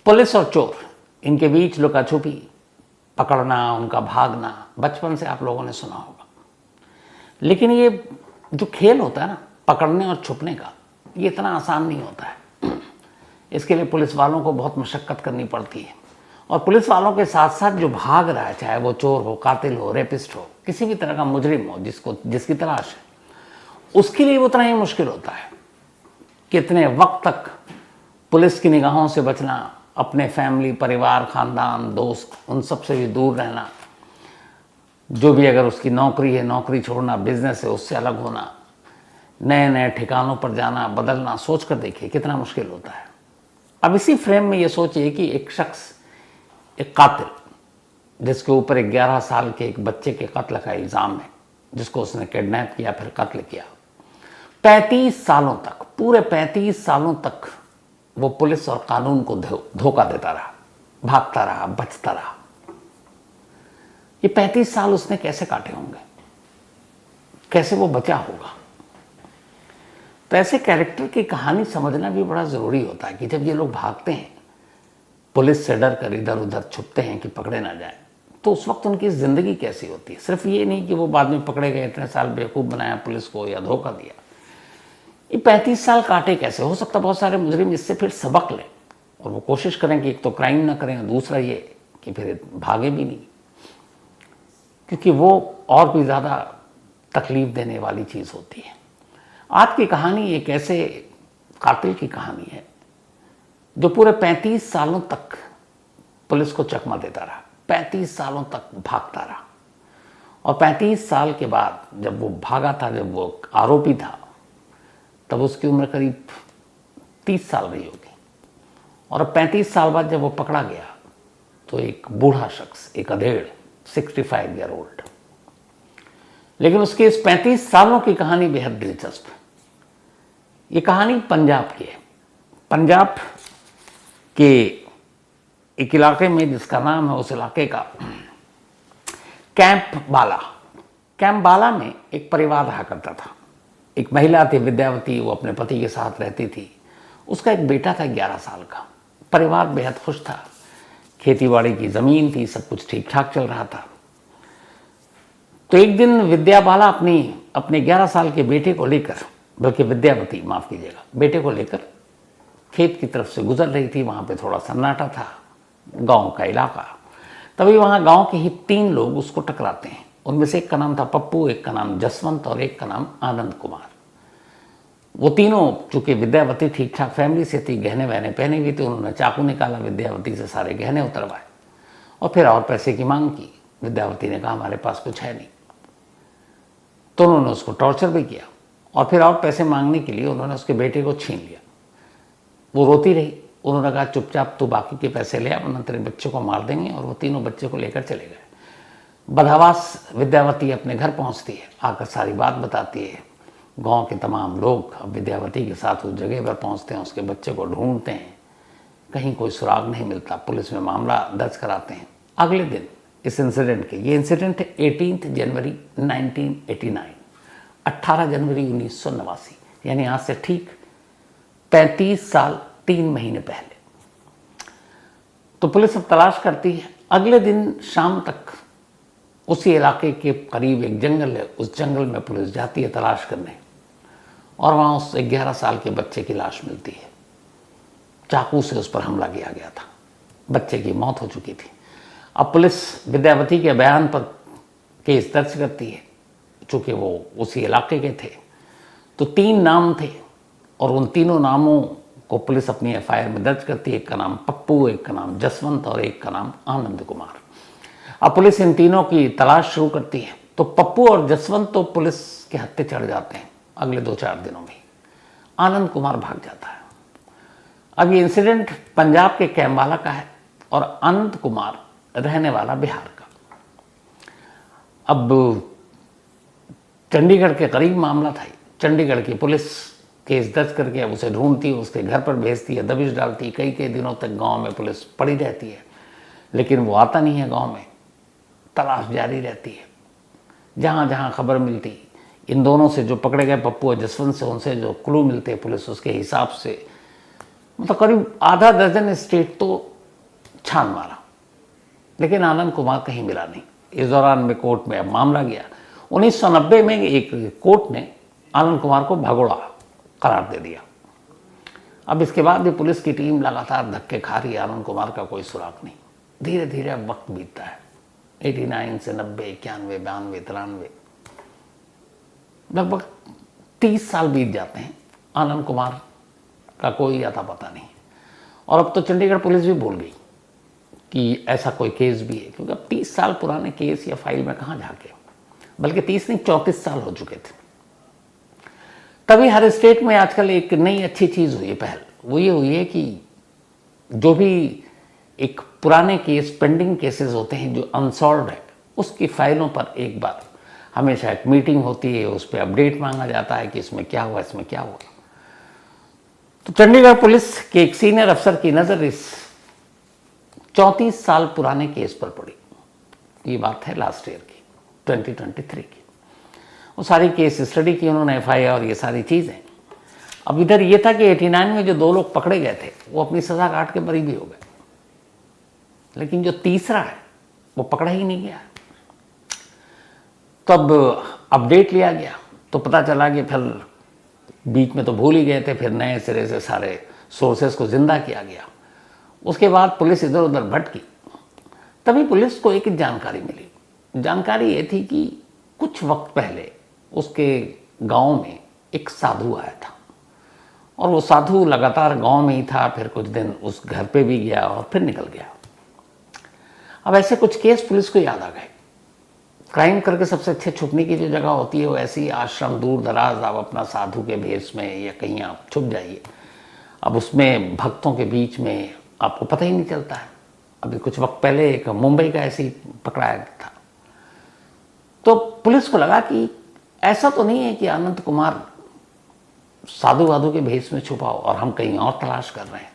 Police और चोर, इनके बीच लुका छुपी, पकड़ना, उनका भागना, बचपन से आप लोगों ने सुना होगा। लेकिन ये जो खेल होता है ना, पकड़ने और छुपने का, ये इतना आसान नहीं होता है। इसके लिए पुलिस वालों को बहुत मशक्कत करनी पड़ती है। और पुलिस वालों के साथ साथ जो भाग रहा है, चाहे वो चोर हो, कातिल हो, रेपिस्ट हो, किसी भी तरह का मुजरिम हो जिसकी तलाश है, उसके लिए उतना ही मुश्किल होता है। कितने वक्त तक पुलिस की निगाहों से बचना, अपने फैमिली, परिवार, खानदान, दोस्त, उन सब से भी दूर रहना, जो भी अगर उसकी नौकरी है नौकरी छोड़ना, बिजनेस है उससे अलग होना, नए नए ठिकानों पर जाना, बदलना, सोच कर देखिए कितना मुश्किल होता है। अब इसी फ्रेम में ये सोचिए कि एक शख्स, एक कातिल, जिसके ऊपर 11 साल के एक बच्चे के कत्ल का इल्ज़ाम है, जिसको उसने किडनैप किया फिर कत्ल किया, 35 सालों तक, पूरे 35 सालों तक वो पुलिस और कानून को धोखा देता रहा, भागता रहा, बचता रहा। ये 35 साल उसने कैसे काटे होंगे, कैसे वो बचा होगा। तो ऐसे कैरेक्टर की कहानी समझना भी बड़ा ज़रूरी होता है कि जब ये लोग भागते हैं, पुलिस से डर कर इधर उधर छुपते हैं कि पकड़े ना जाए, तो उस वक्त उनकी ज़िंदगी कैसी होती है। सिर्फ ये नहीं कि वो बाद में पकड़े गए, इतने साल बेवकूफ़ बनाया पुलिस को या धोखा दिया। ये 35 साल काटे कैसे? हो सकता है बहुत सारे मुजरिम इससे फिर सबक लें और वो कोशिश करें कि एक तो क्राइम ना करें, दूसरा ये कि फिर भागे भी नहीं, क्योंकि वो और भी ज़्यादा तकलीफ देने वाली चीज़ होती है। आज की कहानी एक ऐसे कातिल की कहानी है जो पूरे 35 सालों तक पुलिस को चकमा देता रहा, 35 सालों तक भागता रहा, और 35 साल के बाद जब वो भागा था, जब वो आरोपी था, तब उसकी उम्र करीब 30 साल रही होगी। और 35 साल बाद जब वो पकड़ा गया तो एक बूढ़ा शख्स, एक अधेड़, 65 ईयर ओल्ड। लेकिन उसके इस 35 सालों की कहानी बेहद दिलचस्प है। ये कहानी पंजाब की है। पंजाब के एक इलाके में जिसका नाम है, उस इलाके का कैंप बाला। कैंप बाला में एक परिवार रहा करता था। एक महिला थी विद्यावती, वो अपने पति के साथ रहती थी। उसका एक बेटा था 11 साल का। परिवार बेहद खुश था, खेती बाड़ी की ज़मीन थी, सब कुछ ठीक ठाक चल रहा था। तो एक दिन विद्या बाला अपने 11 साल के बेटे को लेकर, बल्कि विद्यावती, माफ़ कीजिएगा, बेटे को लेकर खेत की तरफ से गुजर रही थी। वहाँ पे थोड़ा सन्नाटा था, गांव का इलाका। तभी वहाँ गांव के ही 3 लोग उसको टकराते हैं। उनमें से एक का नाम था पप्पू, एक का नाम जसवंत और एक का नाम आनंद कुमार। वो तीनों, चूंकि विद्यावती ठीक ठाक फैमिली से थी, गहने वहने पहने हुए थे, उन्होंने चाकू निकाला, विद्यावती से सारे गहने उतरवाए और फिर और पैसे की मांग की। विद्यावती ने कहा हमारे पास कुछ है नहीं, तो उन्होंने उसको टॉर्चर भी किया और फिर और पैसे मांगने के लिए उन्होंने उसके बेटे को छीन लिया। वो रोती रही। उन्होंने कहा चुपचाप तू बाकी के पैसे ले आ, वरना तेरे बच्चे को मार देंगे। और वो तीनों बच्चे को लेकर चले गए। बदहवास विद्यावती अपने घर पहुंचती है, आकर सारी बात बताती है। गांव के तमाम लोग अब विद्यावती के साथ उस जगह पर पहुंचते हैं, उसके बच्चे को ढूंढते हैं, कहीं कोई सुराग नहीं मिलता। पुलिस में मामला दर्ज कराते हैं। अगले दिन इस इंसिडेंट के, ये इंसिडेंट है 18 जनवरी 1989, 18 जनवरी 1989, यानी आज से ठीक 35 साल 3 महीने पहले। तो पुलिस अब तलाश करती है। अगले दिन शाम तक उसी इलाके के करीब एक जंगल है, उस जंगल में पुलिस जाती है तलाश करने, और वहाँ उस 11 साल के बच्चे की लाश मिलती है। चाकू से उस पर हमला किया गया था, बच्चे की मौत हो चुकी थी। अब पुलिस विद्यावती के बयान पर केस दर्ज करती है। चूँकि वो उसी इलाके के थे, तो 3 नाम थे और उन तीनों नामों को पुलिस अपनी FIR में दर्ज करती है। एक का नाम पप्पू, एक का नाम जसवंत और एक का नाम आनंद कुमार। अब पुलिस इन तीनों की तलाश शुरू करती है। तो पप्पू और जसवंत तो पुलिस के हत्थे चढ़ जाते हैं अगले 2-4 दिनों में। आनंद कुमार भाग जाता है। अब ये इंसिडेंट पंजाब के कैम्बाला का है और आनंद कुमार रहने वाला बिहार का। अब चंडीगढ़ के करीब मामला था। चंडीगढ़ की पुलिस केस दर्ज करके अब उसे ढूंढती है, उसके घर पर भेजती है, दबिश डालती है। कई दिनों तक गांव में पुलिस पड़ी रहती है, लेकिन वो आता नहीं है गांव में। तलाश जारी रहती है। जहाँ जहाँ खबर मिलती, इन दोनों से, जो पकड़े गए पप्पू और जसवंत से, उनसे जो क्लू मिलते पुलिस उसके हिसाब से, मतलब करीब आधा दर्जन स्टेट तो छान मारा, लेकिन आनंद कुमार कहीं मिला नहीं। इस दौरान में कोर्ट में अब मामला गया। 1990 में एक कोर्ट ने आनंद कुमार को भगोड़ा करार दे दिया। अब इसके बाद भी पुलिस की टीम लगातार धक्के खा रही है, आनंद कुमार का कोई सुराग नहीं। धीरे धीरे अब वक्त बीतता है, 89 से 90, 91, 92, 93, लगभग 30 साल बीत जाते हैं। आनंद कुमार का कोई अता पता नहीं। और अब तो चंडीगढ़ पुलिस भी भूल गई कि ऐसा कोई केस भी है, क्योंकि अब 30 साल पुराने केस या फाइल में कहाँ झांके, बल्कि 30 नहीं 34 साल हो चुके थे। तभी हर स्टेट में आजकल एक नई अच्छी चीज़ हुई है, पहल वो ये हुई है कि जो भी एक पुराने केस, पेंडिंग केसेस होते हैं जो अनसॉल्व है, उसकी फाइलों पर एक बार हमेशा एक मीटिंग होती है, उस पर अपडेट मांगा जाता है कि इसमें क्या हुआ, इसमें क्या हुआ। तो चंडीगढ़ पुलिस के एक सीनियर अफसर की नज़र इस 34 साल पुराने केस पर पड़ी। ये बात है लास्ट ईयर की, 2023 की। वो सारी केस स्टडी की उन्होंने, FIR और ये सारी चीज़ें। अब इधर ये था कि 89 में जो 2 लोग पकड़े गए थे वो अपनी सज़ा काट के बरी भी हो गए, लेकिन जो तीसरा है वो पकड़ा ही नहीं गया। तब अपडेट लिया गया तो पता चला कि फिर बीच में तो भूल ही गए थे, फिर नए सिरे से सारे सोर्सेस को जिंदा किया गया। उसके बाद पुलिस इधर उधर भटकी। तभी पुलिस को एक जानकारी मिली। जानकारी ये थी कि कुछ वक्त पहले उसके गांव में एक साधु आया था, और वो साधु लगातार गांव में ही था, फिर कुछ दिन उस घर पे भी गया और फिर निकल गया। अब ऐसे कुछ केस पुलिस को याद आ गए। क्राइम करके सबसे अच्छे छुपने की जो जगह होती है वो ऐसी आश्रम, दूर दराज, आप अपना साधु के भेष में या कहीं आप छुप जाइए। अब उसमें भक्तों के बीच में आपको पता ही नहीं चलता है। अभी कुछ वक्त पहले एक मुंबई का ऐसे ही पकड़ाया था। तो पुलिस को लगा कि ऐसा तो नहीं है कि आनंद कुमार साधु वाधु के भेष में छुपा हो और हम कहीं और तलाश कर रहे हैं।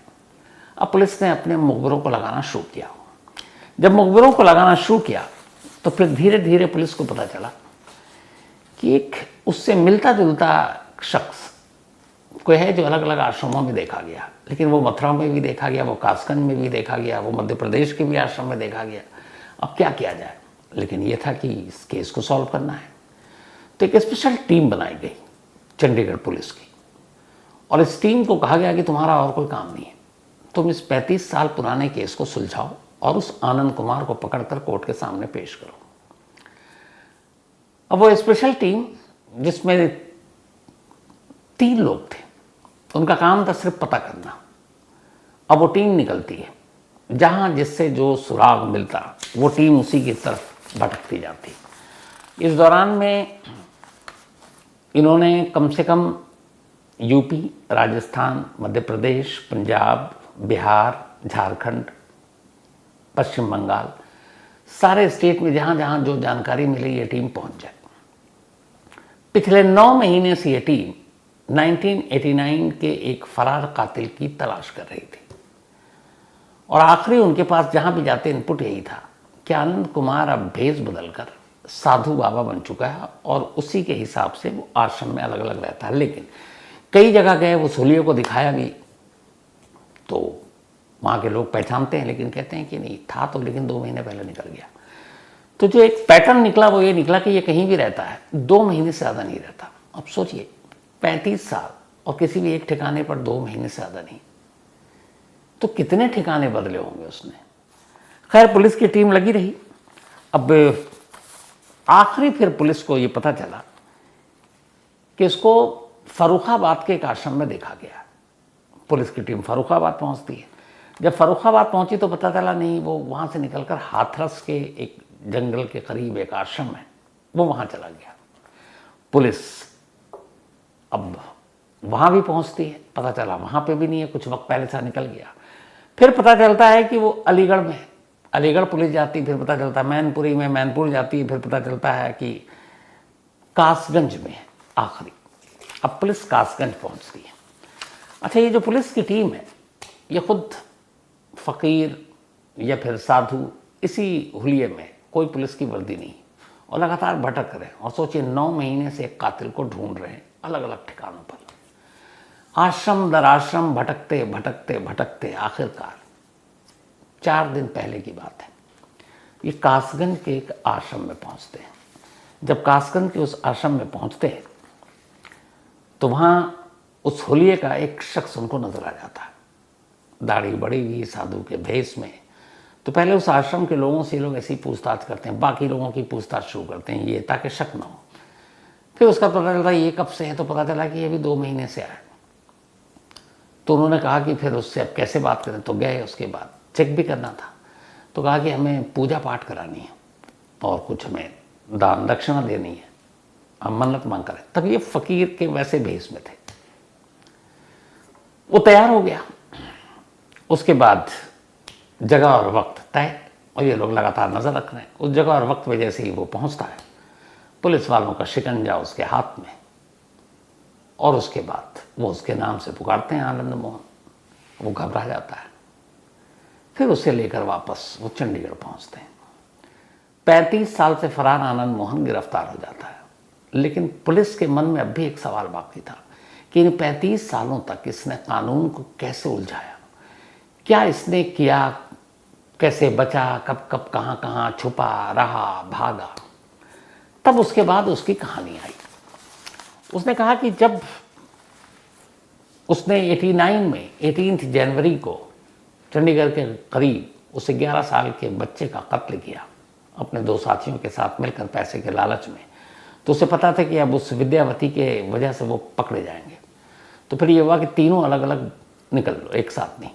अब पुलिस ने अपने मुखबिरों को लगाना शुरू किया। जब मुखबिरों को लगाना शुरू किया तो फिर धीरे धीरे पुलिस को पता चला कि एक उससे मिलता जुलता शख्स कोई है जो अलग अलग आश्रमों में देखा गया, लेकिन वो मथुरा में भी देखा गया, वो कासगंज में भी देखा गया, वो मध्य प्रदेश के भी आश्रम में देखा गया। अब क्या किया जाए, लेकिन ये था कि इस केस को सॉल्व करना है। तो एक स्पेशल टीम बनाई गई चंडीगढ़ पुलिस की, और इस टीम को कहा गया कि तुम्हारा और कोई काम नहीं है, तुम इस 35 साल पुराने केस को सुलझाओ और उस आनंद कुमार को पकड़कर कोर्ट के सामने पेश करो। अब वो स्पेशल टीम, जिसमें 3 लोग थे, उनका काम था सिर्फ पता करना। अब वो टीम निकलती है, जहां जिससे जो सुराग मिलता वो टीम उसी की तरफ भटकती जाती। इस दौरान में इन्होंने कम से कम यूपी, राजस्थान, मध्य प्रदेश, पंजाब, बिहार, झारखंड, पश्चिम बंगाल, सारे स्टेट में जहां जहां जो जानकारी मिली ये टीम पहुंच जाए। पिछले 9 महीने से ये टीम 1989 के एक फरार कातिल की तलाश कर रही थी, और आखिरी उनके पास जहां भी जाते इनपुट यही था कि आनंद कुमार अब भेष बदलकर साधु बाबा बन चुका है और उसी के हिसाब से वो आश्रम में अलग अलग रहता है। लेकिन कई जगह गए, वसूलियों को दिखाया भी तो वहाँ के लोग पहचानते हैं, लेकिन कहते हैं कि नहीं था तो, लेकिन 2 महीने पहले निकल गया। तो जो एक पैटर्न निकला वो ये निकला कि ये कहीं भी रहता है, 2 महीने से ज़्यादा नहीं रहता। अब सोचिए 35 साल और किसी भी एक ठिकाने पर 2 महीने से ज़्यादा नहीं, तो कितने ठिकाने बदले होंगे उसने। खैर पुलिस की टीम लगी रही। अब आखिरी फिर पुलिस को ये पता चला कि इसको फर्रुखाबाद के एक आश्रम में देखा गया। पुलिस की टीम फर्रुखाबाद पहुंचती है। जब फर्रुखाबाद पहुंची तो पता चला नहीं, वो वहां से निकलकर हाथरस के एक जंगल के करीब एक आश्रम है, वो वहां चला गया। पुलिस अब वहां भी पहुंचती है, पता चला वहां पे भी नहीं है, कुछ वक्त पहले से निकल गया। फिर पता चलता है कि वो अलीगढ़ में है, अलीगढ़ पुलिस जाती, फिर पता चलता है मैनपुरी में, मैनपुर जाती है, फिर पता चलता है कि कासगंज में है आखिरी। अब पुलिस कासगंज पहुंचती है। अच्छा, ये जो पुलिस की टीम है ये खुद फ़कीर या फिर साधु, इसी हुलिये में, कोई पुलिस की वर्दी नहीं, और लगातार भटक रहे हैं। और सोचिए 9 महीने से एक कातिल को ढूंढ रहे हैं अलग अलग ठिकानों पर, आश्रम दर आश्रम भटकते भटकते भटकते आखिरकार 4 दिन पहले की बात है। ये कासगंज के एक आश्रम में पहुंचते हैं। जब कासगंज के उस आश्रम में पहुंचते हैं तो वहां उस हुलिये का एक शख्स उनको नजर आ जाता है, दाढ़ी बड़ी हुई साधु के भेष में। तो पहले उस आश्रम के लोगों से लोग ऐसी पूछताछ करते हैं, बाकी लोगों की पूछताछ शुरू करते हैं ये, ताकि शक ना हो। फिर उसका पता चलता है ये कब से है, तो पता चला कि ये भी 2 महीने से आया। तो उन्होंने कहा कि फिर उससे अब कैसे बात करें, तो गए। उसके बाद चेक भी करना था, तो कहा कि हमें पूजा पाठ करानी है और कुछ हमें दान दक्षिणा देनी है, हम मन्नत मांग करें। तब ये फकीर के वैसे भेष में थे। वो तैयार हो गया। उसके बाद जगह और वक्त तय, और ये लोग लगातार नजर रख रहे हैं। उस जगह और वक्त में जैसे ही वो पहुंचता है, पुलिस वालों का शिकंजा उसके हाथ में, और उसके बाद वो उसके नाम से पुकारते हैं आनंद मोहन। वो घबरा जाता है। फिर उसे लेकर वापस वो चंडीगढ़ पहुंचते हैं। 35 साल से फरार आनंद मोहन गिरफ्तार हो जाता है। लेकिन पुलिस के मन में अब भी एक सवाल बाकी था कि इन 35 सालों तक इसने कानून को कैसे उलझाया, क्या इसने किया, कैसे बचा, कब कब कहां कहां छुपा रहा, भागा। तब उसके बाद उसकी कहानी आई। उसने कहा कि जब उसने 89 में 18 जनवरी को चंडीगढ़ के करीब उसे 11 साल के बच्चे का कत्ल किया अपने 2 साथियों के साथ मिलकर पैसे के लालच में, तो उसे पता था कि अब उस विद्यावती के वजह से वो पकड़े जाएंगे। तो फिर ये हुआ कि तीनों अलग अलग निकल लो, एक साथ नहीं।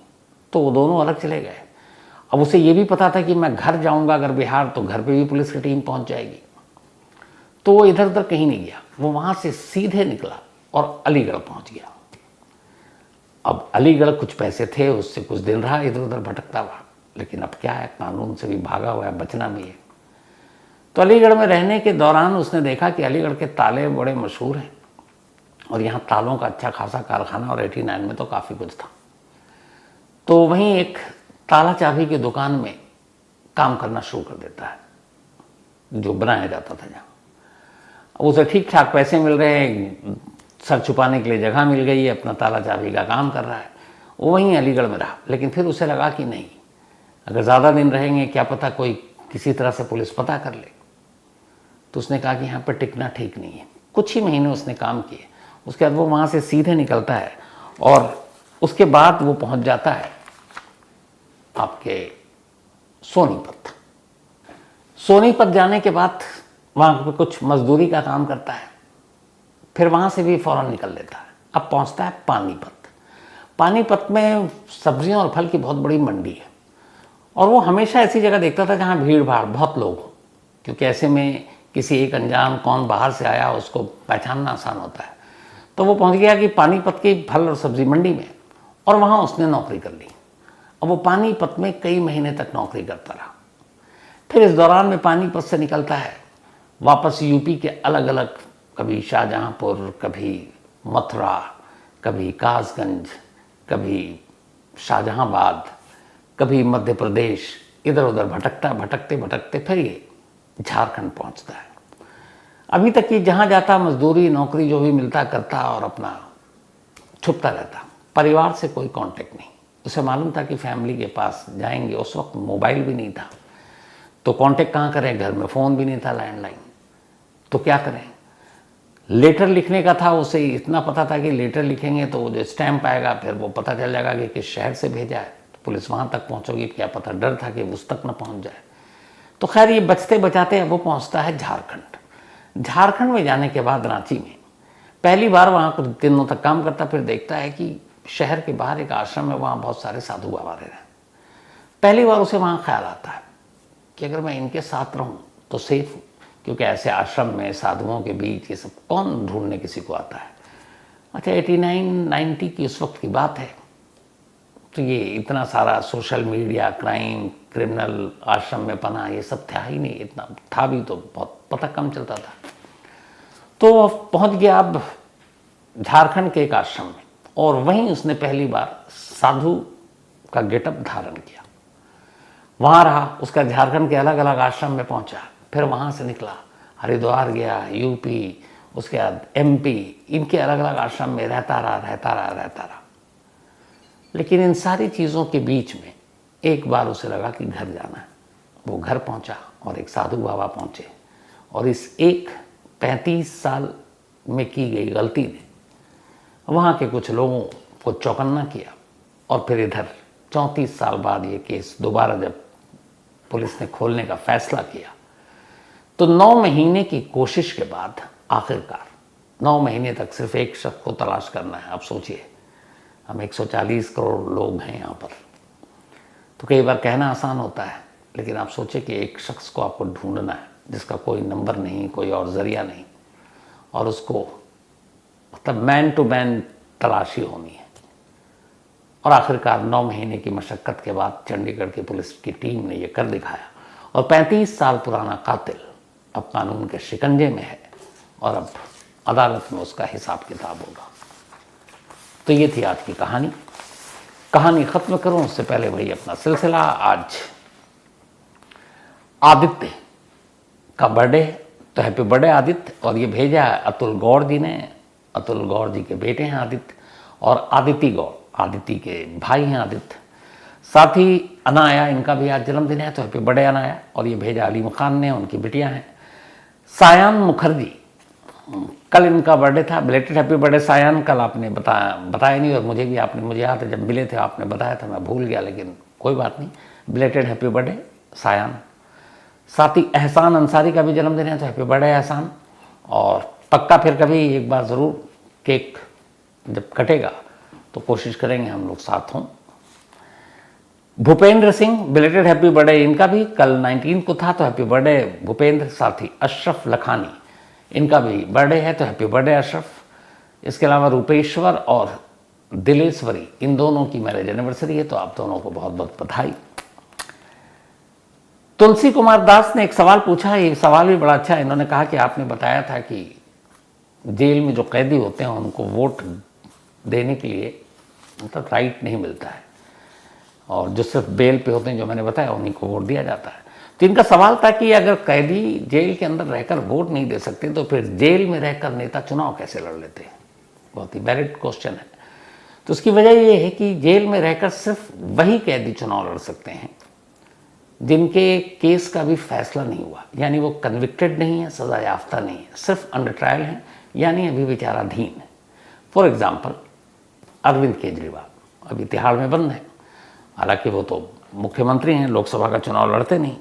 तो वो दोनों अलग चले गए। अब उसे ये भी पता था कि मैं घर जाऊंगा अगर बिहार, तो घर पे भी पुलिस की टीम पहुंच जाएगी। तो वो इधर उधर कहीं नहीं गया, वो वहां से सीधे निकला और अलीगढ़ पहुंच गया। अब अलीगढ़ कुछ पैसे थे, उससे कुछ दिन रहा, इधर उधर भटकता हुआ। लेकिन अब क्या है, कानून से भी भागा हुआ है, बचना भी है। तो अलीगढ़ में रहने के दौरान उसने देखा कि अलीगढ़ के ताले बड़े मशहूर हैं और यहाँ तालों का अच्छा खासा कारखाना, और 89 में तो काफ़ी कुछ था। तो वहीं एक ताला चाबी की दुकान में काम करना शुरू कर देता है, जो बनाया जाता था जहाँ। उसे ठीक ठाक पैसे मिल रहे हैं, सर छुपाने के लिए जगह मिल गई है, अपना ताला चाबी का काम कर रहा है। वो वहीं अलीगढ़ में रहा। लेकिन फिर उसे लगा कि नहीं, अगर ज़्यादा दिन रहेंगे क्या पता कोई किसी तरह से पुलिस पता कर ले। तो उसने कहा कि यहाँ पर टिकना ठीक नहीं है। कुछ ही महीने उसने काम किए। उसके बाद वो वहाँ से सीधे निकलता है और उसके बाद वो पहुँच जाता है आपके सोनीपत। सोनीपत जाने के बाद वहाँ पे कुछ मजदूरी का काम करता है, फिर वहाँ से भी फौरन निकल लेता है। अब पहुँचता है पानीपत। पानीपत में सब्जियों और फल की बहुत बड़ी मंडी है, और वो हमेशा ऐसी जगह देखता था जहाँ भीड़ भाड़ बहुत लोग हों, क्योंकि ऐसे में किसी एक अनजान कौन बाहर से आया उसको पहचानना आसान होता है। तो वो पहुँच गया कि पानीपत की फल और सब्जी मंडी में, और वहाँ उसने नौकरी कर ली। अब वो पानीपत में कई महीने तक नौकरी करता रहा। फिर इस दौरान में पानीपत से निकलता है वापस यूपी के अलग अलग, कभी शाहजहाँपुर, कभी मथुरा, कभी कासगंज, कभी शाहजहाँबाद, कभी मध्य प्रदेश, इधर उधर भटकते भटकते फिर ये झारखंड पहुंचता है। अभी तक ये जहाँ जाता मजदूरी नौकरी जो भी मिलता करता और अपना छुपता रहता। परिवार से कोई कांटेक्ट नहीं। उसे मालूम था कि फैमिली के पास जाएंगे, उस वक्त मोबाइल भी नहीं था, तो कांटेक्ट कहाँ करें, घर में फ़ोन भी नहीं था, लैंडलाइन, तो क्या करें। लेटर लिखने का था, उसे इतना पता था कि लेटर लिखेंगे तो वो जो स्टैम्प आएगा फिर वो पता चल जाएगा कि किस शहर से भेजा है, तो पुलिस वहाँ तक पहुँचोगी, क्या पता। डर था कि उस तक न पहुँच जाए। तो खैर ये बचते बचाते वो पहुँचता है झारखंड। झारखंड में जाने के बाद रांची में पहली बार वहाँ कुछ दिनों तक काम करता, फिर देखता है कि शहर के बाहर एक आश्रम है, वहाँ बहुत सारे साधु बाबा रह रहे हैं। पहली बार उसे वहाँ ख्याल आता है कि अगर मैं इनके साथ रहूँ तो सेफ हूँ, क्योंकि ऐसे आश्रम में साधुओं के बीच ये सब कौन ढूंढने किसी को आता है। अच्छा 89-90 की उस वक्त की बात है, तो ये इतना सारा सोशल मीडिया, क्राइम, क्रिमिनल, आश्रम में पना, ये सब था ही नहीं। इतना था भी तो बहुत पता कम चलता था। तो पहुंच गया अब झारखंड के एक आश्रम में, और वहीं उसने पहली बार साधु का गेटअप धारण किया। वहाँ रहा, उसका झारखंड के अलग अलग आश्रम में पहुंचा, फिर वहाँ से निकला, हरिद्वार गया, यूपी, उसके बाद एमपी, इनके अलग अलग आश्रम में रहता रहा। लेकिन इन सारी चीज़ों के बीच में एक बार उसे लगा कि घर जाना है। वो घर पहुंचा और एक साधु बाबा पहुंचे और इस एक 35 साल में की गई गलती ने वहाँ के कुछ लोगों को चौकन्ना किया। और फिर इधर 34 साल बाद ये केस दोबारा जब पुलिस ने खोलने का फैसला किया तो 9 महीने की कोशिश के बाद आखिरकार 9 महीने तक सिर्फ एक शख्स को तलाश करना है। आप सोचिए, हम 140 करोड़ लोग हैं यहाँ पर, तो कई बार कहना आसान होता है, लेकिन आप सोचिए कि एक शख्स को आपको ढूंढना है जिसका कोई नंबर नहीं, कोई और जरिया नहीं, और उसको मतलब मैन टू मैन तलाशी होनी है। और आखिरकार 9 महीने की मशक्क़त के बाद चंडीगढ़ की पुलिस की टीम ने यह कर दिखाया और 35 साल पुराना कातिल अब कानून के शिकंजे में है और अब अदालत में उसका हिसाब किताब होगा। तो ये थी आज की कहानी ख़त्म करूं उससे पहले वही अपना सिलसिला। आज आदित्य का बर्थडे, तो हैप्पी बर्थडे आदित्य। और ये भेजा है अतुल गौड़ जी ने। अतुल गौड़ जी के बेटे हैं आदित्य, और आदिति गौड़ आदिति के भाई हैं आदित्य। साथ ही अनाया, इनका भी आज जन्मदिन है, तो हैप्पी बर्थडे अनाया। और ये भेजा अलीम खान ने, उनकी बिटियां हैं। सायान मुखर्जी, कल इनका बर्थडे था, बिलेटेड हैप्पी बर्थडे सायान। कल आपने बताया नहीं, और मुझे भी आपने, मुझे याद है जब मिले थे आपने बताया था, मैं भूल गया, लेकिन कोई बात नहीं, बिलेटेड हैप्पी बर्थडे सायान। साथ ही एहसान अंसारी का भी जन्मदिन है, तो हैप्पी बर्थडे एहसान। और पक्का फिर कभी एक बार ज़रूर केक जब कटेगा तो कोशिश करेंगे हम लोग साथ हों। Bhupendra Singh, belated happy birthday इनका भी, कल 19 को था, तो हैप्पी बर्थडे भूपेंद्र। साथ ही अशरफ लखानी, इनका भी बर्थडे है, तो हैप्पी बर्थडे अशरफ। इसके अलावा रूपेश्वर और दिलेश्वरी, इन दोनों की मैरिज एनिवर्सरी है, तो आप दोनों को बहुत बहुत बधाई। तुलसी कुमार दास ने एक सवाल पूछा, ये सवाल भी बड़ा अच्छा है। इन्होंने कहा कि आपने बताया था कि जेल में जो कैदी होते हैं उनको वोट देने के लिए मतलब राइट नहीं मिलता है, और जो सिर्फ बेल पे होते हैं, जो मैंने बताया, उन्हीं को वोट दिया जाता है। तो इनका सवाल था कि अगर कैदी जेल के अंदर रहकर वोट नहीं दे सकते तो फिर जेल में रहकर नेता चुनाव कैसे लड़ लेते हैं? बहुत ही वैलिड क्वेश्चन है। तो उसकी वजह यह है कि जेल में रहकर सिर्फ वही कैदी चुनाव लड़ सकते हैं जिनके केस का भी फैसला नहीं हुआ, यानी वो कन्विक्टेड नहीं है, सजा याफ्ता नहीं है, सिर्फ अंडर ट्रायल है, यानी अभी विचाराधीन है। फॉर एग्जाम्पल अरविंद केजरीवाल अभी तिहाड़ में बंद है, हालांकि वो तो मुख्यमंत्री हैं, लोकसभा का चुनाव लड़ते नहीं,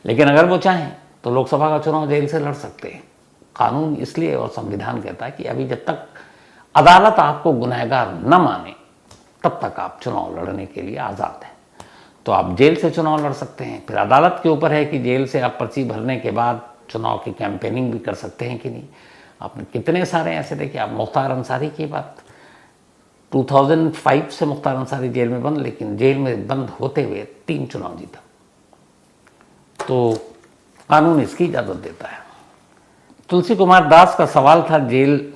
लेकिन अगर वो चाहें तो लोकसभा का चुनाव जेल से लड़ सकते हैं। कानून इसलिए और संविधान कहता है कि अभी जब तक अदालत आपको गुनहगार न माने तब तक आप चुनाव लड़ने के लिए आज़ाद हैं। तो आप जेल से चुनाव लड़ सकते हैं। फिर अदालत के ऊपर है कि जेल से आप पर्ची भरने के बाद चुनाव की कैंपेनिंग भी कर सकते हैं कि नहीं। आपने कितने सारे ऐसे देखे। आप मुख्तार अंसारी की बात, 2005 से मुख्तार अंसारी जेल में बंद, लेकिन जेल में बंद होते हुए 3 चुनाव जीता। तो कानून इसकी इजाज़त देता है। तुलसी कुमार दास का सवाल था जेल,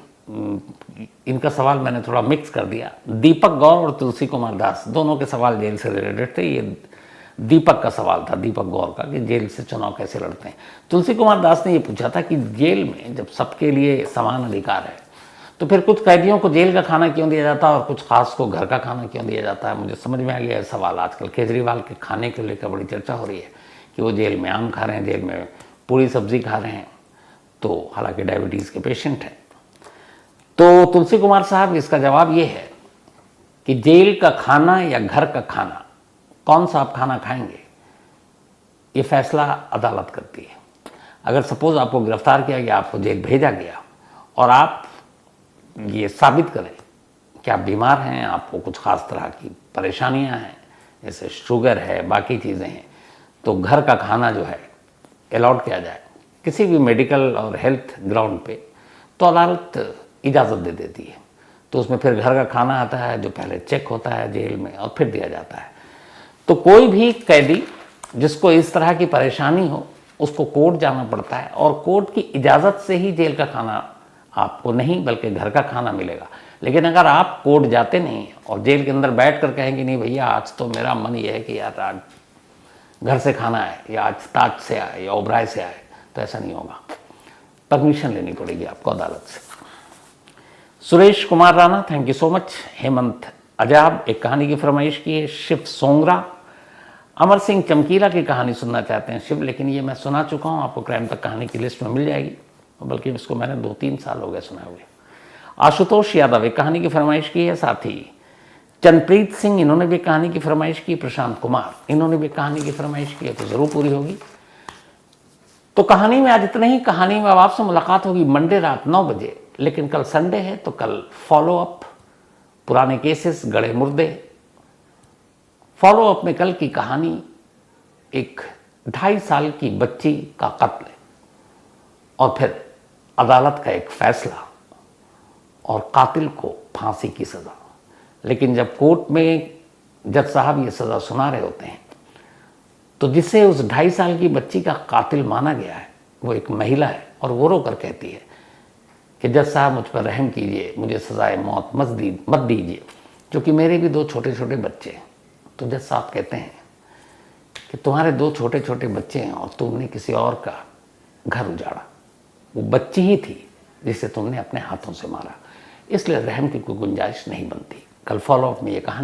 इनका सवाल मैंने थोड़ा मिक्स कर दिया। दीपक गौर और तुलसी कुमार दास दोनों के सवाल जेल से रिलेटेड थे। ये दीपक का सवाल था, दीपक गौर का, कि जेल से चुनाव कैसे लड़ते हैं। तुलसी कुमार दास ने ये पूछा था कि जेल में जब सबके लिए समान अधिकार है तो फिर कुछ कैदियों को जेल का खाना क्यों दिया जाता है और कुछ खास को घर का खाना क्यों दिया जाता है। मुझे समझ में आ गया है सवाल। आजकल केजरीवाल के खाने को लेकर बड़ी चर्चा हो रही है कि वो जेल में आम खा रहे हैं, जेल में पूरी सब्जी खा रहे हैं, तो हालांकि डायबिटीज़ के पेशेंट हैं। तो तुलसी कुमार साहब, इसका जवाब ये है कि जेल का खाना या घर का खाना, कौन सा आप खाना खाएंगे, ये फैसला अदालत करती है। अगर सपोज आपको गिरफ्तार किया गया, आपको जेल भेजा गया और आप ये साबित करें कि आप बीमार हैं, आपको कुछ खास तरह की परेशानियां हैं, जैसे शुगर है, बाकी चीज़ें हैं, तो घर का खाना जो है अलाउड किया जाए किसी भी मेडिकल और हेल्थ ग्राउंड पे, तो अदालत इजाज़त दे देती है। तो उसमें फिर घर का खाना आता है जो पहले चेक होता है जेल में और फिर दिया जाता है। तो कोई भी कैदी जिसको इस तरह की परेशानी हो उसको कोर्ट जाना पड़ता है, और कोर्ट की इजाज़त से ही जेल का खाना आपको नहीं बल्कि घर का खाना मिलेगा। लेकिन अगर आप कोर्ट जाते नहीं और जेल के अंदर बैठ कर कहेंगे नहीं भैया आज तो मेरा मन ये है कि यार आज घर से खाना है, या आज ताज से आए या ओबराय से आए, तो ऐसा नहीं होगा। परमिशन लेनी पड़ेगी आपको अदालत से। Suresh Kumar Rana, thank you so much. Hemant अजाब एक कहानी की फरमाइश की है। शिव सोंगरा, अमर सिंह चमकीला की कहानी सुनना चाहते हैं शिव, लेकिन ये मैं सुना चुका हूँ, आपको क्राइम तक कहानी की लिस्ट में मिल जाएगी, बल्कि इसको मैंने 2-3 साल हो गए सुना हुए। आशुतोष यादव एक कहानी की फरमाइश की है, साथ ही चंद्रप्रीत सिंह इन्होंने भी कहानी की फरमाइश की, प्रशांत कुमार इन्होंने भी कहानी की फरमाइश की है, तो ज़रूर पूरी होगी। तो कहानी में आज इतना ही। कहानी में अब आपसे मुलाकात होगी मंडे रात 9 बजे, लेकिन कल संडे है तो कल फॉलो अप, पुराने केसेस, गड़े मुर्दे। फॉलो अप में कल की कहानी एक 2.5 साल की बच्ची का कत्ल और फिर अदालत का एक फैसला और कातिल को फांसी की सज़ा। लेकिन जब कोर्ट में जज साहब ये सज़ा सुना रहे होते हैं तो जिसे उस 2.5 साल की बच्ची का कातिल माना गया है वो एक महिला है, और वो रोकर कहती है कि जज साहब मुझ पर रहम कीजिए, मुझे सज़ाए मौत मत दीजिए, क्योंकि मेरे भी 2 छोटे छोटे बच्चे हैं। तो जज साहब कहते हैं कि तुम्हारे 2 छोटे छोटे बच्चे हैं और तुमने किसी और का घर उजाड़ा, वो बच्ची ही थी जिसे तुमने अपने हाथों से मारा, इसलिए रहम की कोई गुंजाइश नहीं बनती। कल फॉलो अप में ये कहानी